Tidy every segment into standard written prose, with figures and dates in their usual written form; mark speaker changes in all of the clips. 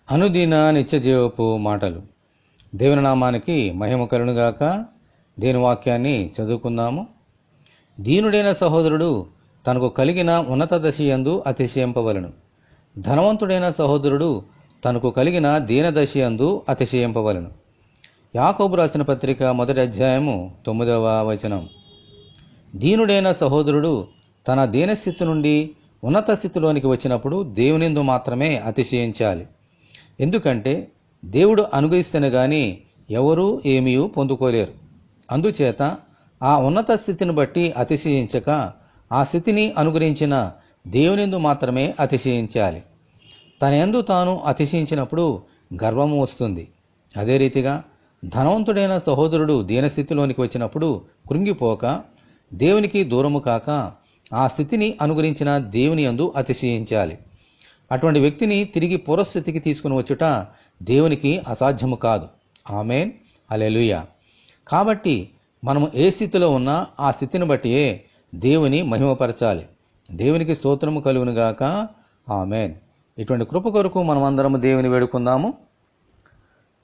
Speaker 1: అనుదిన నిత్యజీవపు మాటలు. దేవుని నామానికి మహిమ కలుగునుగాక. దేని వాక్యాన్ని చదువుకుందాము. దీనుడైన సహోదరుడు తనకు కలిగిన ఉన్నత దశయందు అతిశయింపవలను. ధనవంతుడైన సహోదరుడు తనకు కలిగిన దీనదశయందు అతిశయింపవలను. యాకోబు రాసిన పత్రిక 1వ అధ్యాయము 9వ వచనం. దీనుడైన సహోదరుడు తన దీనస్థితి నుండి ఉన్నత స్థితిలోనికి వచ్చినప్పుడు దేవునిందు మాత్రమే అతిశయించాలి. ఎందుకంటే దేవుడు అనుగ్రహిస్తేనే గాని ఎవరూ ఏమీ పొందుకోలేరు. అందుచేత ఆ ఉన్నత స్థితిని బట్టి అతిశయించక ఆ స్థితిని అనుగ్రహించిన దేవునిందు మాత్రమే అతిశయించాలి. తన యందు తాను అతిశయించినప్పుడు గర్వము వస్తుంది. అదే రీతిగా ధనవంతుడైన సహోదరుడు దీనస్థితిలోనికి వచ్చినప్పుడు కృంగిపోక దేవునికి దూరము కాక ఆ స్థితిని అనుగ్రహించిన దేవుని యందు అతిశయించాలి. అటువంటి వ్యక్తిని తిరిగి పూర్వస్థితికి తీసుకుని వచ్చుట దేవునికి అసాధ్యము కాదు. ఆమేన్, హల్లెలూయా. కాబట్టి మనము ఏ స్థితిలో ఉన్నా ఆ స్థితిని బట్టియే దేవుని మహిమపరచాలి. దేవునికి స్తోత్రము కలుగునుగాక. ఆమేన్. ఇటువంటి కృప కొరకు మనమందరము దేవుని వేడుకుందాము.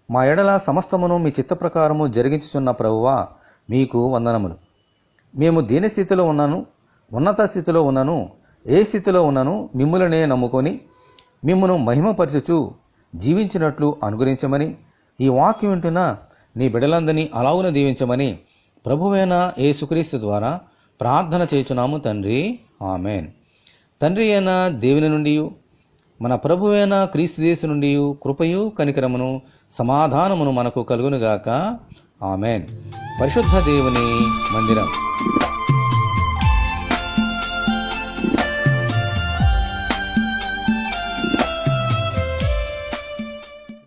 Speaker 1: మా ఎడల సమస్తమును మీ చిత్త ప్రకారము జరిగించుచున్న ప్రభువా, మీకు వందనములు. మేము దీనస్థితిలో ఉన్నను, ఉన్నత స్థితిలో ఉన్నను, ఏ స్థితిలో ఉన్నను మిమ్ములనే నమ్ముకొని మిమ్మును మహిమపరచుచు జీవించినట్లు అనుగ్రహించమని, ఈ వాక్యం వింటున్న నీ బిడ్డలందరినీ అలాగున దీవించమని ప్రభువైన యేసుక్రీస్తు ద్వారా ప్రార్థన చేయుచున్నాము తండ్రి. ఆమేన్. తండ్రి అయిన దేవుని నుండి మన ప్రభువైన క్రీస్తు నుండి కృపయు కనికరమును సమాధానమును మనకు కలుగునుగాక. ఆమేన్. పరిశుద్ధ దేవుని మందిరం.